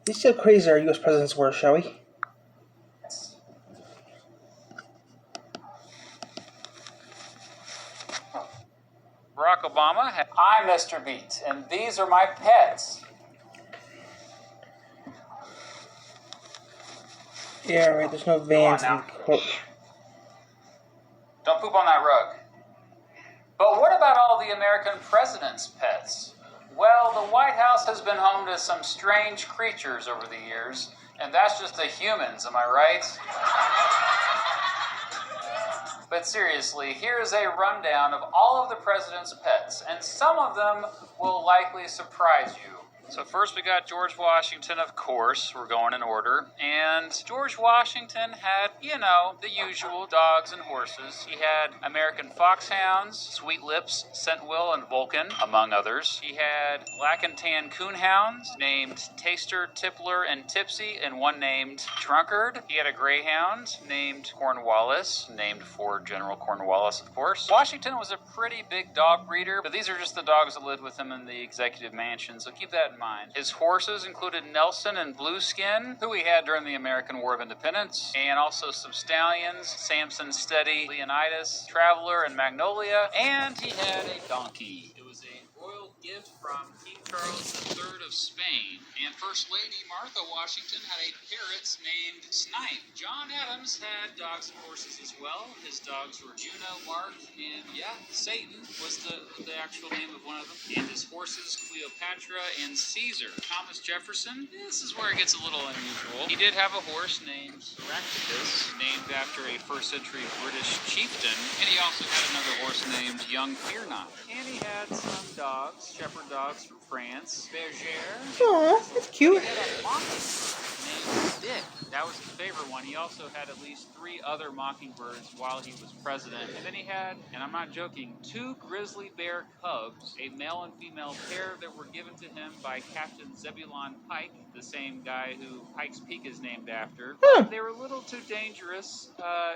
Let's see how crazy our U.S. presidents were, shall we? Barack Obama. I'm Mr. Beat, and these are my pets. Yeah, right. There's no vans in the court. Don't poop on that rug. But what about all the American president's pets? Well, the White House has been home to some strange creatures over the years, and that's just the humans, am I right? But seriously, here's a rundown of all of the president's pets, and some of them will likely surprise you. So first we got George Washington, of course. We're going in order. And George Washington had, the usual dogs and horses. He had American foxhounds, Sweet Lips, Scentwill, and Vulcan, among others. He had black and tan coonhounds named Taster, Tippler, and Tipsy, and one named Drunkard. He had a greyhound named Cornwallis, named for General Cornwallis, of course. Washington was a pretty big dog breeder, but these are just the dogs that lived with him in the executive mansion, so keep that in mind. His horses included Nelson and Blueskin, who he had during the American War of Independence, and also some stallions, Samson, Steady, Leonidas, Traveler, and Magnolia, and he had a donkey. It was a royal gift from King Charles III of Spain. And First Lady Martha Washington had a parrot named Snipe. John Adams had dogs and horses as well. His dogs were Juno, Mark, and Satan was the actual name of one of them. And his horses, Cleopatra and Caesar. Thomas Jefferson, this is where it gets a little unusual. He did have a horse named Caractacus, named after a first century British chieftain. And he also had another horse named Young Fear Not. And he had some dogs, shepherd dogs from France. Bergère. Aw, that's cute. He had a mockingbird named Dick. That was his favorite one. He also had at least 3 other mockingbirds while he was president. And then he had, and I'm not joking, 2 grizzly bear cubs, a male and female pair that were given to him by Captain Zebulon Pike, the same guy who Pikes Peak is named after. But they were a little too dangerous,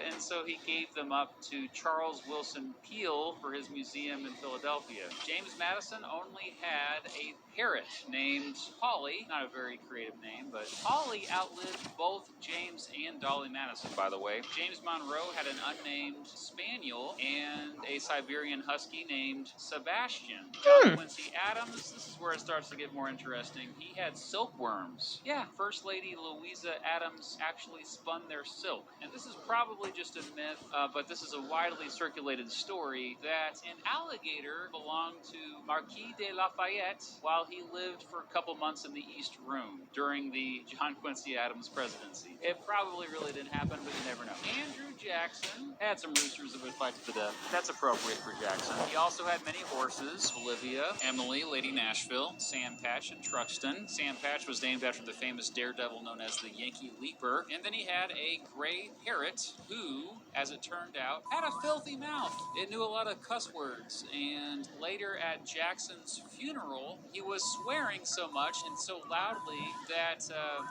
and so he gave them up to Charles Wilson Peale for his museum in Philadelphia. James Madison only had a parrot named Polly, not a very creative name, but Polly outlived both James and Dolly Madison, by the way. James Monroe had an unnamed spaniel and a Siberian husky named Sebastian. John Quincy Adams, this is where it starts to get more interesting. He had silkworms. Yeah, First Lady Louisa Adams actually spun their silk. And this is probably just a myth, but this is a widely circulated story that an alligator belonged to Marquis de Lafayette while he lived for a couple months in the East Room during the John Quincy Adams presidency. It probably really didn't happen, but you never know. Andrew Jackson had some roosters that would fight to the death. That's appropriate for Jackson. He also had many horses: Olivia, Emily, Lady Nashville, Sam Patch, and Truxton. Sam Patch was named after the famous daredevil known as the Yankee Leaper. And then he had a gray parrot who, as it turned out, had a filthy mouth. It knew a lot of cuss words. And later at Jackson's funeral, he was swearing so much and so loudly that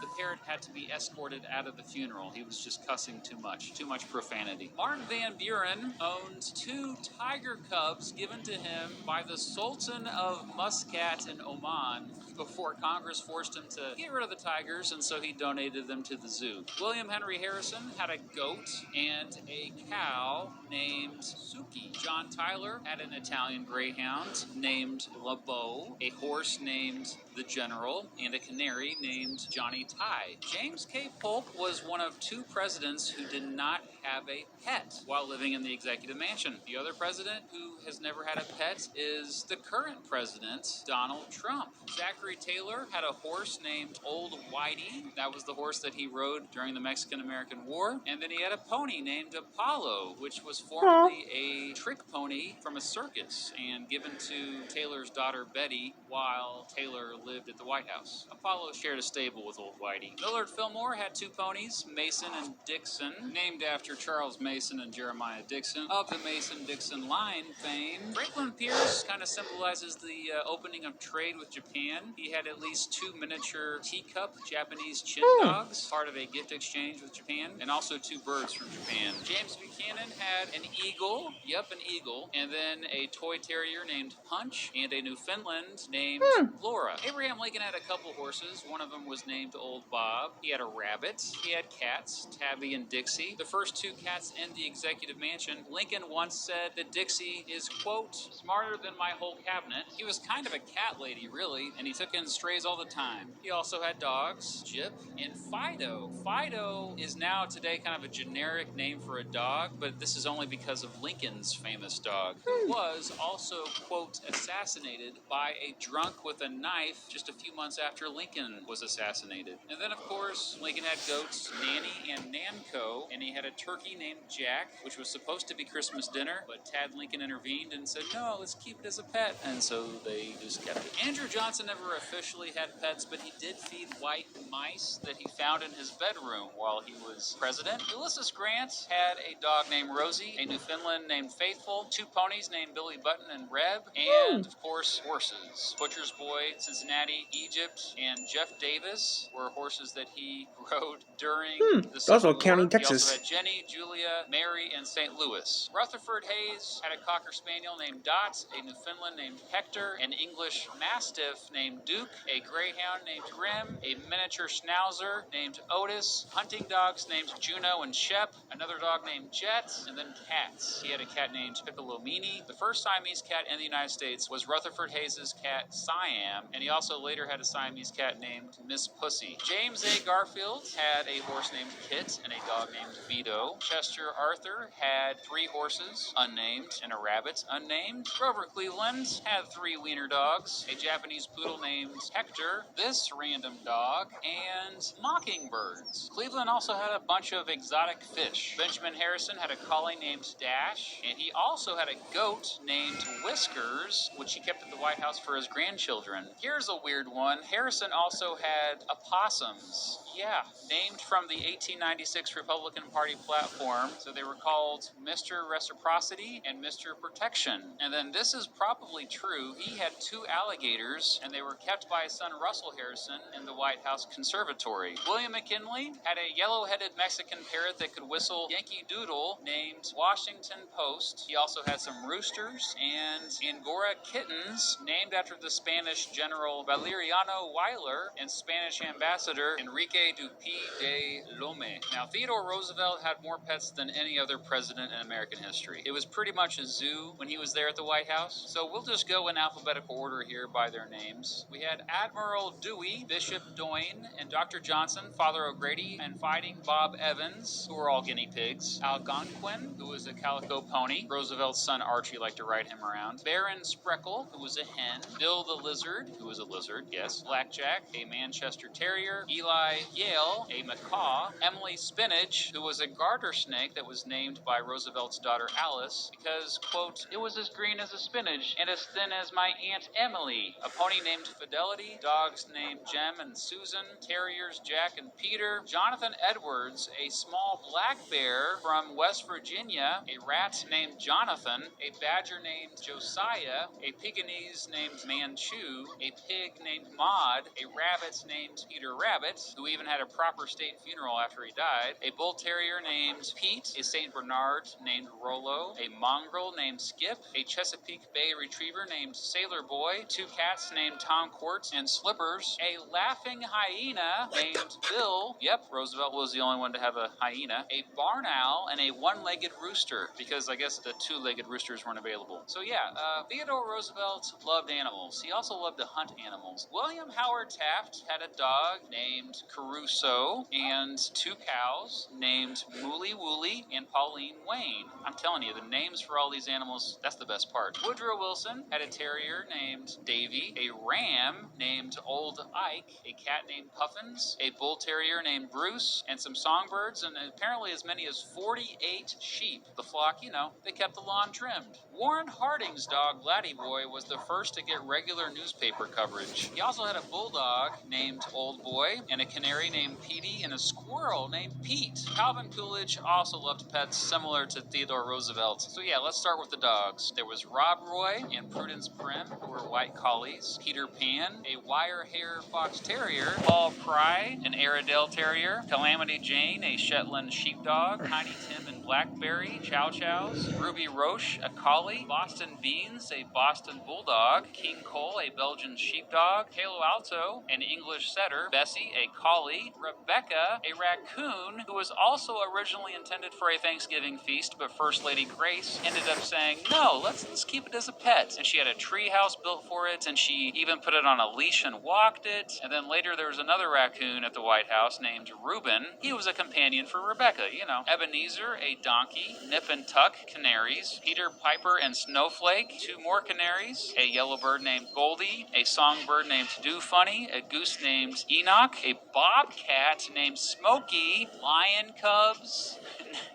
the parrot had to be escorted out of the funeral. He was just cussing too much profanity. Martin Van Buren owned 2 tiger cubs given to him by the Sultan of Muscat in Oman before Congress forced him to get rid of the tigers, and so he donated them to the zoo. William Henry Harrison had a goat and a cow named Suki. John Tyler had an Italian greyhound named LeBeau, a horse named the General, and a canary named Johnny Ty. James K. Polk was one of 2 presidents who did not have a pet while living in the executive mansion. The other president who has never had a pet is the current president, Donald Trump. Zachary Taylor had a horse named Old Whitey. That was the horse that he rode during the Mexican-American War. And then he had a pony named Apollo, which was formerly a trick pony from a circus and given to Taylor's daughter Betty while Taylor lived at the White House. Apollo shared a stable with Old Whitey. Millard Fillmore had 2 ponies, Mason and Dixon, named after Dr. Charles Mason and Jeremiah Dixon of the Mason-Dixon line fame. Franklin Pierce kind of symbolizes the opening of trade with Japan. He had at least 2 miniature teacup Japanese chin dogs, part of a gift exchange with Japan, and also 2 birds from Japan. James Buchanan had an eagle, an eagle, and then a toy terrier named Punch, and a Newfoundland named Laura. Abraham Lincoln had a couple horses. One of them was named Old Bob. He had a rabbit. He had cats, Tabby and Dixie. The first 2 cats in the executive mansion. Lincoln once said that Dixie is, quote, smarter than my whole cabinet. He was kind of a cat lady, really, and he took in strays all the time. He also had dogs, Jip and Fido. Fido is now today kind of a generic name for a dog, but this is only because of Lincoln's famous dog, who was also, quote, assassinated by a drunk with a knife just a few months after Lincoln was assassinated. And then, of course, Lincoln had goats, Nanny and Nanco, and he had a turkey named Jack, which was supposed to be Christmas dinner, but Tad Lincoln intervened and said, no, let's keep it as a pet, and so they just kept it. Andrew Johnson never officially had pets, but he did feed white mice that he found in his bedroom while he was president. Ulysses Grant had a dog named Rosie, a Newfoundland named Faithful, 2 ponies named Billy Button and Reb, and, of course, horses. Butcher's Boy, Cincinnati, Egypt, and Jeff Davis were horses that he rode during the Civil Also War. County, He Texas. also had Jenny, Julia, Mary, and St. Louis. Rutherford Hayes had a Cocker Spaniel named Dot, a Newfoundland named Hector, an English Mastiff named Duke, a Greyhound named Grim, a miniature Schnauzer named Otis, hunting dogs named Juno and Shep, another dog named Jet, and then cats. He had a cat named Piccolomini. The first Siamese cat in the United States was Rutherford Hayes' cat Siam, and he also later had a Siamese cat named Miss Pussy. James A. Garfield had a horse named Kit and a dog named Vito. Chester Arthur had 3 horses, unnamed, and a rabbit, unnamed. Grover Cleveland had 3 wiener dogs, a Japanese poodle named Hector, this random dog, and mockingbirds. Cleveland also had a bunch of exotic fish. Benjamin Harrison had a collie named Dash, and he also had a goat named Whiskers, which he kept at the White House for his grandchildren. Here's a weird one. Harrison also had opossums. Yeah, named from the 1896 Republican Party platform. So they were called Mr. Reciprocity and Mr. Protection. And then this is probably true. He had 2 alligators, and they were kept by his son Russell Harrison in the White House Conservatory. William McKinley had a yellow-headed Mexican parrot that could whistle Yankee Doodle named Washington Post. He also had some roosters and Angora kittens named after the Spanish General Valeriano Weyler and Spanish Ambassador Enrique Dupuy de Lome. Now, Theodore Roosevelt had more pets than any other president in American history. It was pretty much a zoo when he was there at the White House. So we'll just go in alphabetical order here by their names. We had Admiral Dewey, Bishop Doyne, and Dr. Johnson, Father O'Grady, and Fighting Bob Evans, who were all guinea pigs. Algonquin, who was a calico pony. Roosevelt's son Archie liked to ride him around. Baron Spreckle, who was a hen. Bill the Lizard, who was a lizard, yes. Blackjack, a Manchester Terrier. Eli Yale, a macaw. Emily Spinach, who was a garter snake that was named by Roosevelt's daughter Alice because, quote, it was as green as a spinach and as thin as my Aunt Emily. A pony named Fidelity. Dogs named Jem and Susan. Terriers Jack and Peter. Jonathan Edwards, a small black bear from West Virginia. A rat named Jonathan. A badger named Josiah. A Pekingese named Manchu. A pig named Maud. A rabbit named Peter Rabbit, who even had a proper state funeral after he died. A bull terrier named Pete. A St. Bernard named Rollo. A mongrel named Skip. A Chesapeake Bay retriever named Sailor Boy. 2 cats named Tom Quartz and Slippers. A laughing hyena named Bill. Yep, Roosevelt was the only one to have a hyena. A barn owl and a 1-legged rooster, because I guess the 2-legged roosters weren't available. So yeah, Theodore Roosevelt loved animals. He also loved to hunt animals. William Howard Taft had a dog named Caruso and 2 cows named Mooly Wooly and Pauline Wayne. I'm telling you, the names for all these animals, that's the best part. Woodrow Wilson had a terrier named Davy, a ram named Old Ike, a cat named Puffins, a bull terrier named Bruce, and some songbirds, and apparently as many as 48 sheep. The flock, they kept the lawn trimmed. Warren Harding's dog, Laddie Boy, was the first to get regular newspaper coverage. He also had a bulldog named Old Boy, and a canary named Petey, and a squirrel named Pete. Calvin Coolidge also loved pets similar to Theodore Roosevelt. So yeah, let's start with the dogs. There was Rob Roy and Prudence Prim, who were white collies. Peter Pan, a wire hair fox terrier. Paul Pry, an Airedale terrier. Calamity Jane, a Shetland sheepdog. Tiny Tim and Blackberry, Chow Chows. Ruby Roche, a collie. Boston Beans, a Boston bulldog. King Cole, a Belgian sheepdog. Palo Alto, an English setter. Bessie, a collie. Rebecca, a raccoon, who was also originally intended for a Thanksgiving feast, but First Lady Grace ended up saying, no, let's keep it as a pet. And she had a tree house built for it, and she even put it on a leash and walked it. And then later there was another raccoon at the White House named Reuben. He was a companion for Rebecca, you know. Ebenezer, a donkey. Nip and Tuck, canaries. Peter Piper and Snowflake, 2 more canaries. A yellow bird named Goldie. A songbird named Do Funny. A goose named Enoch. A bobcat named Smokey. Lion cubs.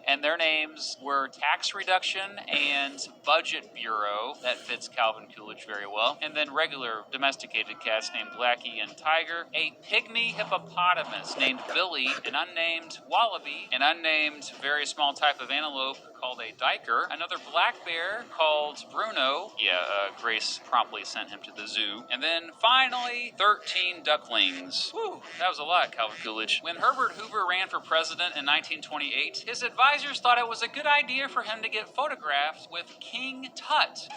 And their names were Tax Reduction and Budget Bureau. That fits Calvin Coolidge very well. And then regular domesticated cats named Blackie and Tiger. A pygmy hippopotamus named Billy. An unnamed wallaby. An unnamed very small type of antelope called a diker. Another black bear called Bruno. Grace promptly sent him to the zoo. And then finally, 13 ducklings. Whew, that was a lot, Calvin Coolidge. When Herbert Hoover ran for president in 1928, his advisors thought it was a good idea for him to get photographed with King Tut.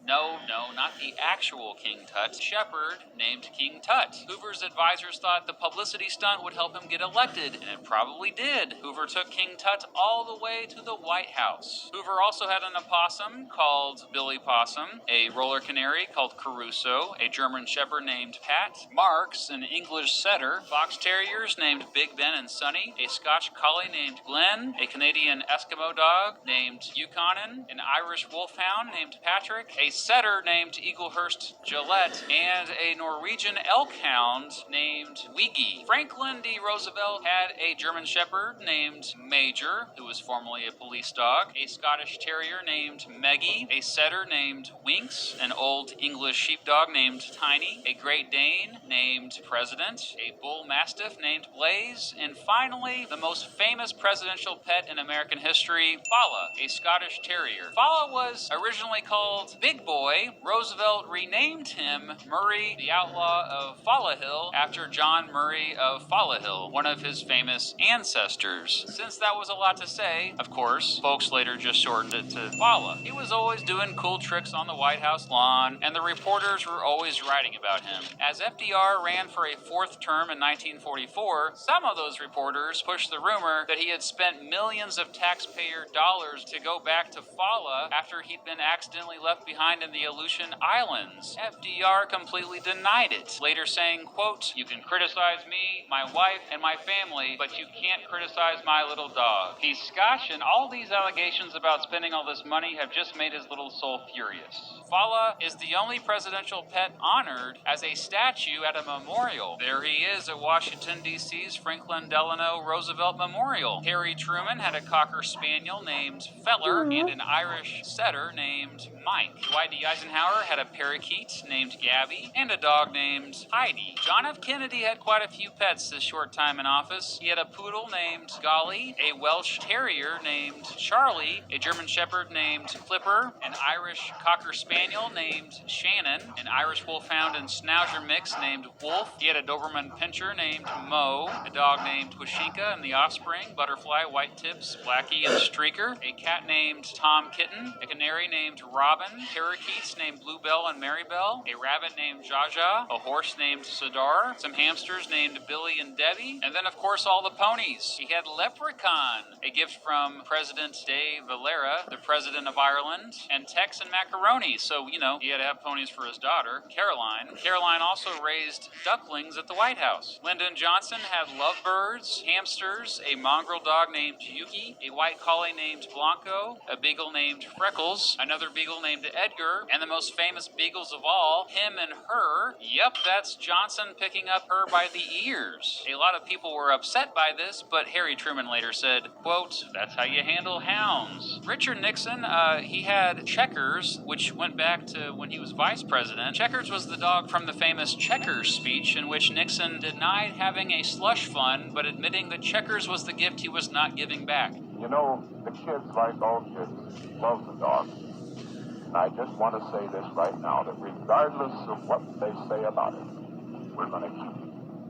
No, not the actual King Tut. Shepherd named King Tut. Hoover's advisors thought the publicity stunt would help him get elected, and it probably did. Hoover took King Tut all the way to the White House. Hoover also had an opossum called Billy Possum, a roller canary called Caruso, a German Shepherd named Pat, Marks, an English setter, fox terriers named Big Ben and Sonny, a Scotch collie named Glenn, a Canadian Eskimo dog named Yukonin, an Irish wolfhound named Patrick, a setter named Eaglehurst Gillette, and a Norwegian elk hound named Wiggy. Franklin D. Roosevelt had a German Shepherd named Major, who was formerly a police dog, a Scottish Terrier named Meggie, a setter named Winks, an Old English sheepdog named Tiny, a Great Dane named President, a Bull Mastiff named Blaze, and finally, the most famous presidential pet in American history, Fala, a Scottish Terrier. Fala was originally called Big Boy. Roosevelt renamed him Murray, the Outlaw of Fala Hill, after John Murray of Fala Hill, one of his famous ancestors. Since that was a lot to say, of course, folks later just shortened it to Fala. He was always doing cool tricks on the White House lawn, and the reporters were always writing about him. As FDR ran for a 4th term in 1944, some of those reporters pushed the rumor that he had spent millions of taxpayer dollars to go back to Fala after he'd been accidentally left behind in the Aleutian Islands. FDR completely denied it, later saying, quote, "You can criticize me, my wife, and my family, but you can't criticize my little dog. He's Scotch, and all these allegations about spending all this money have just made his little soul furious." Fala is the only presidential pet honored as a statue at a memorial. There he is at Washington, D.C.'s Franklin Delano Roosevelt Memorial. Harry Truman had a Cocker Spaniel named Feller and an Irish setter named Mike. Dwight D. Eisenhower had a parakeet named Gabby and a dog named Heidi. John F. Kennedy had quite a few pets this short time in office. He had a poodle named Golly, a Welsh Terrier named Charlie, a German Shepherd named Clipper, an Irish Cocker Spaniel named Shannon, an Irish Wolfhound and Schnauzer mix named Wolf. He had a Doberman Pinscher named Mo, a dog named Washinka and the offspring, Butterfly, White Tips, Blackie, and Streaker, a cat named Tom Kitten, a canary named Robin, parakeets named Bluebell and Marybell, a rabbit named Jaja, a horse named Sadar, some hamsters named Billy and Debbie, and then of course all the ponies. He had Leprechaun, a gift from President de Valera, the President of Ireland, and Tex and Macaroni, so he had to have ponies for his daughter, Caroline. Caroline also raised ducklings at the White House. Lyndon Johnson had lovebirds, hamsters, a mongrel dog named Yuki, a white collie named Blanco, a beagle named Freckles, another beagle named Edgar, Edgar, and the most famous beagles of all, him and her. Yep, that's Johnson picking up her by the ears. A lot of people were upset by this, but Harry Truman later said, quote, "That's how you handle hounds." Richard Nixon, he had Checkers, which went back to when he was vice president. Checkers was the dog from the famous Checkers speech, in which Nixon denied having a slush fund, but admitting that Checkers was the gift he was not giving back. You know, the kids, like all kids, love the dog. And I just want to say this right now, that regardless of what they say about it, we're going to keep it.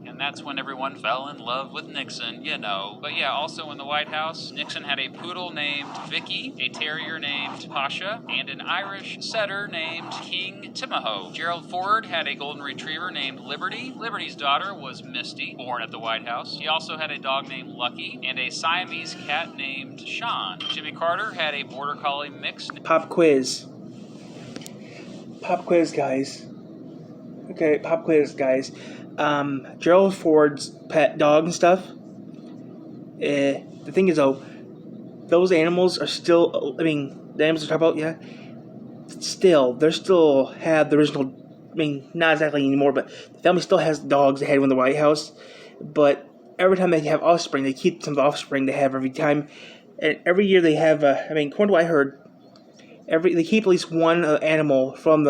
And that's when everyone fell in love with Nixon, you know. But yeah, also in the White House, Nixon had a poodle named Vicky, a terrier named Pasha, and an Irish setter named King Timahoe. Gerald Ford had a golden retriever named Liberty. Liberty's daughter was Misty, born at the White House. He also had a dog named Lucky and a Siamese cat named Sean. Jimmy Carter had a border collie mix. Pop quiz. Pop quiz, guys. Okay, pop quiz, guys. Gerald Ford's pet dog and stuff. The thing is, though, those animals are still. I mean, the animals I talk about, yeah. Still, they still have the original. I mean, not exactly anymore, but the family still has dogs they had in the White House. But every time they have offspring, they keep some of the offspring they have every time. And every year they have. According to what I heard, they keep at least one animal from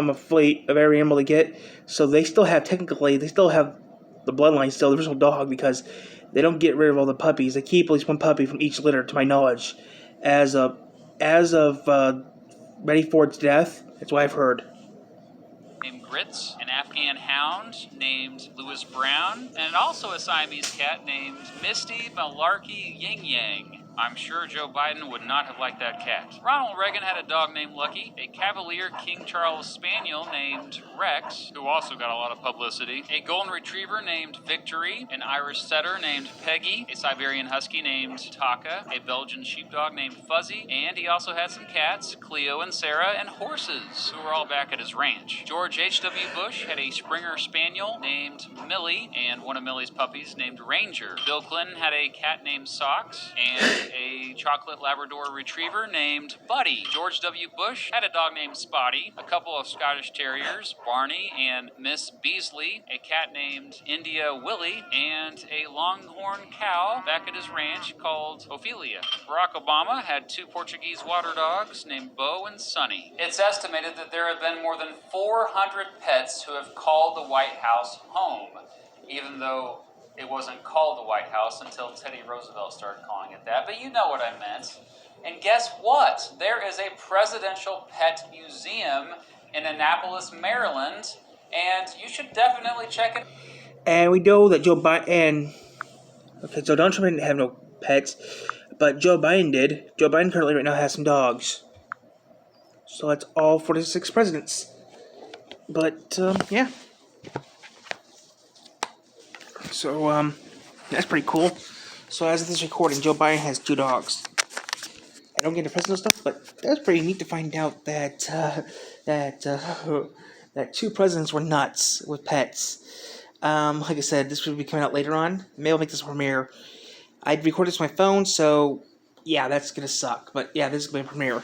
a fleet of every animal they get, so they still have the bloodline still, the original dog, because they don't get rid of all the puppies. They keep at least one puppy from each litter, to my knowledge, as of Betty Ford's death. That's what I've heard. Named Grits, an Afghan hound named Louis Brown, and also a Siamese cat named Misty Malarkey Ying Yang. I'm sure Joe Biden would not have liked that cat. Ronald Reagan had a dog named Lucky, a Cavalier King Charles Spaniel named Rex, who also got a lot of publicity, a Golden Retriever named Victory, an Irish Setter named Peggy, a Siberian Husky named Taka, a Belgian Sheepdog named Fuzzy, and he also had some cats, Cleo and Sarah, and horses, who were all back at his ranch. George H.W. Bush had a Springer Spaniel named Millie, and one of Millie's puppies named Ranger. Bill Clinton had a cat named Socks, and a chocolate Labrador retriever named Buddy. George W. Bush had a dog named Spotty, a couple of Scottish Terriers, Barney and Miss Beasley, a cat named India Willie, and a longhorn cow back at his ranch called Ophelia. Barack Obama had two Portuguese water dogs named Bo and Sonny. It's estimated that there have been more than 400 pets who have called the White House home, even though it wasn't called the White House until Teddy Roosevelt started calling it that, but you know what I meant. And guess what? There is a presidential pet museum in Annapolis, Maryland, and you should definitely check it. And we know that Joe Biden. Okay, so Donald Trump didn't have no pets, but Joe Biden did. Joe Biden currently right now has some dogs. So that's all 46 presidents. But, yeah. So, that's pretty cool. So as of this recording, Joe Biden has 2 dogs. I don't get into personal stuff, but that's pretty neat to find out that that 2 presidents were nuts with pets. Like I said, this will be coming out later on. Maybe I'll make this a premiere. I'd record this on my phone, so yeah, that's gonna suck. But yeah, this is gonna be a premiere.